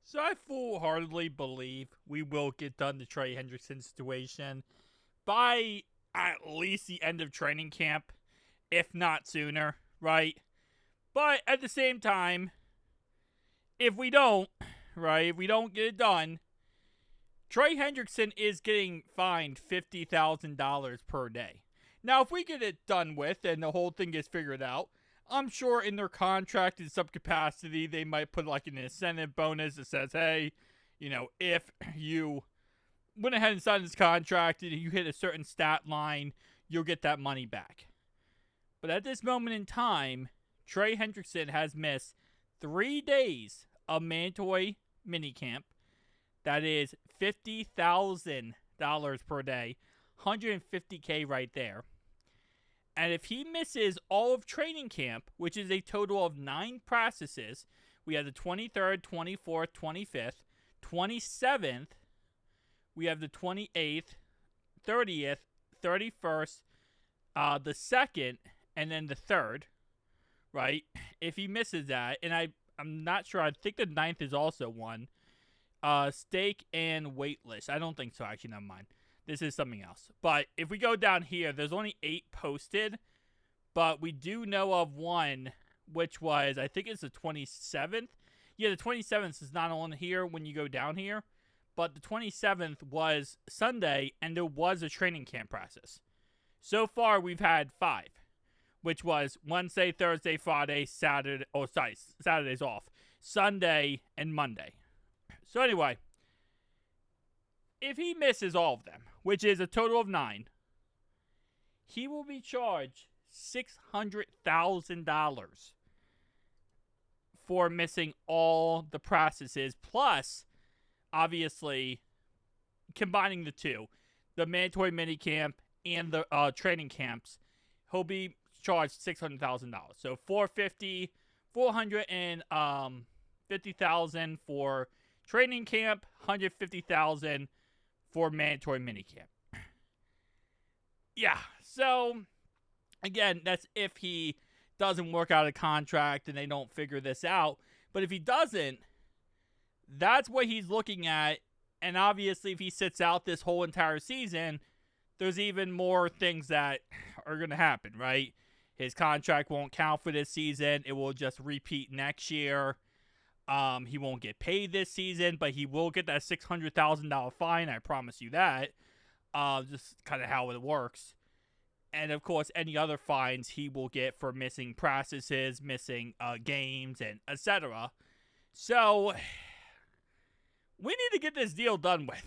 So I full-heartedly believe we will get done the Trey Hendrickson situation by at least the end of training camp, if not sooner, right? But at the same time, if we don't, right, if we don't get it done, Trey Hendrickson is getting fined $50,000 per day. Now, if we get it done with and the whole thing gets figured out, I'm sure in their contract in some capacity they might put like an incentive bonus that says, hey, if you went ahead and signed this contract and you hit a certain stat line, you'll get that money back. But at this moment in time, Trey Hendrickson has missed 3 days of mandatory minicamp. That is $50,000 per day, $150K right there. And if he misses all of training camp, which is a total of 9 practices, we have the 23rd, 24th, 25th, 27th, we have the 28th, 30th, 31st, the 2nd, and then the 3rd, right? If he misses that, and I'm not sure, I think the 9th is also one, stake and waitlist. I don't think so, actually, never mind. This is something else. But if we go down here, there's only 8 posted, but we do know of one, which was, I think it's the 27th. Yeah, the 27th is not on here when you go down here, but the 27th was Sunday, and there was a training camp process. So far, we've had 5, which was Wednesday, Thursday, Friday, Saturday, Saturday's off, Sunday, and Monday. So anyway, if he misses all of them, which is a total of 9, he will be charged $600,000 for missing all the processes, plus, obviously, combining the two, the mandatory minicamp and the training camps, he'll be charged $600,000. So $450,000 for training camp, $150,000 for mandatory minicamp. Yeah, so again, that's if he doesn't work out a contract and they don't figure this out. But if he doesn't, that's what he's looking at. And obviously, if he sits out this whole entire season, there's even more things that are going to happen, right? His contract won't count for this season. It will just repeat next year. He won't get paid this season, but he will get that $600,000 fine. I promise you that. Just kind of how it works. And of course, any other fines he will get for missing practices, missing games, and etc. So we need to get this deal done with.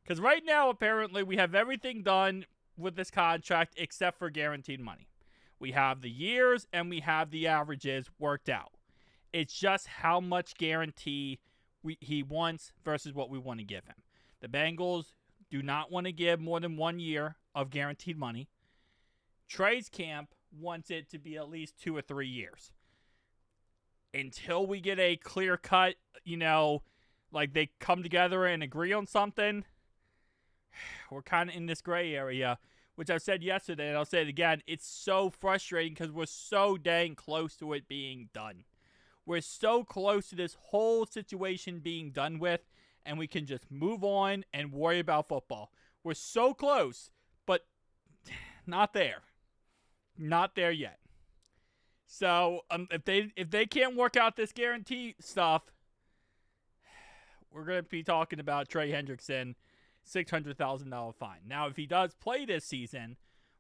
Because right now, apparently, we have everything done with this contract except for guaranteed money. We have the years and we have the averages worked out. It's just how much guarantee he wants versus what we want to give him. The Bengals do not want to give more than 1 year of guaranteed money. Trey's camp wants it to be at least 2 or 3 years. Until we get a clear cut, like they come together and agree on something, we're kind of in this gray area, which I said yesterday, and I'll say it again. It's so frustrating because we're so dang close to it being done. We're so close to this whole situation being done with, and we can just move on and worry about football. We're so close, but not there. Not there yet. So if they can't work out this guarantee stuff, we're going to be talking about Trey Hendrickson, $600,000 fine. Now, if he does play this season,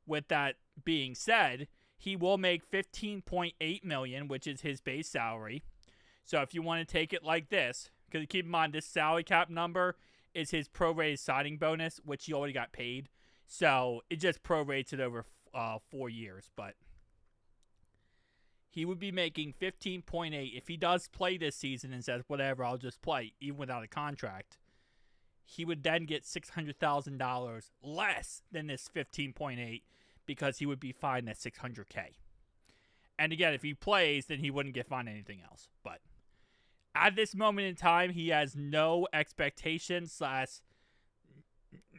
with that being said, he will make $15.8 million, which is his base salary. So if you want to take it like this, because keep in mind this salary cap number is his prorated signing bonus, which he already got paid. So it just prorates it over 4 years, but he would be making $15.8 if he does play this season and says whatever, I'll just play even without a contract. He would then get $600,000 less than this $15.8 because he would be fined at $600K. And again, if he plays, then he wouldn't get fined anything else. But at this moment in time, he has no expectation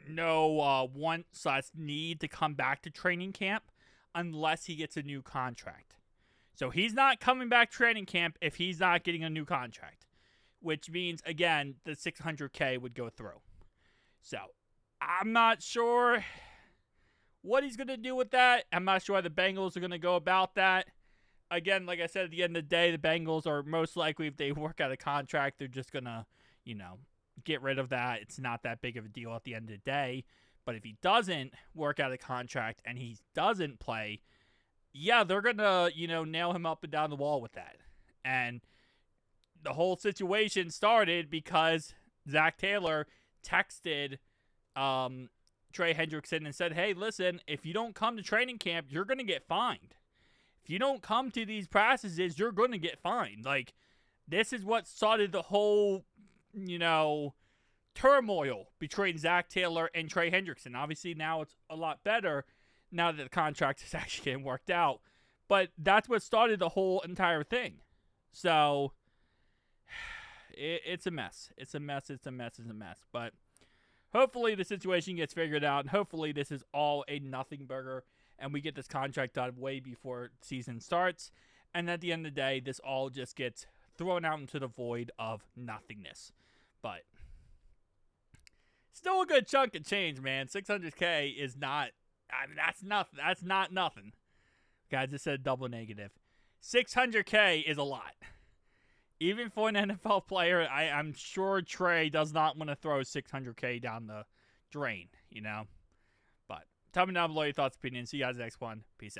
no want/need to come back to training camp unless he gets a new contract. So he's not coming back training camp if he's not getting a new contract. which means, again, the $600K would go through. So, I'm not sure what he's going to do with that. I'm not sure how the Bengals are going to go about that. Again, like I said, at the end of the day, the Bengals are most likely, if they work out a contract, they're just going to, get rid of that. It's not that big of a deal at the end of the day. But if he doesn't work out a contract and he doesn't play, yeah, they're going to, nail him up and down the wall with that. And the whole situation started because Zach Taylor texted Trey Hendrickson and said, hey, listen, if you don't come to training camp, you're going to get fined. If you don't come to these practices, you're going to get fined. Like, this is what started the whole, turmoil between Zach Taylor and Trey Hendrickson. Obviously, now it's a lot better now that the contract is actually getting worked out. But that's what started the whole entire thing. So, it's a mess. It's a mess. But hopefully the situation gets figured out, and hopefully this is all a nothing burger, and we get this contract done way before season starts. And at the end of the day, this all just gets thrown out into the void of nothingness. But still a good chunk of change, man. $600K is not. That's nothing. That's not nothing. Guys, just said double negative. $600K is a lot. Even for an NFL player, I'm sure Trey does not want to throw $600K down the drain, But tell me down below your thoughts, opinions. See you guys next one. Peace out.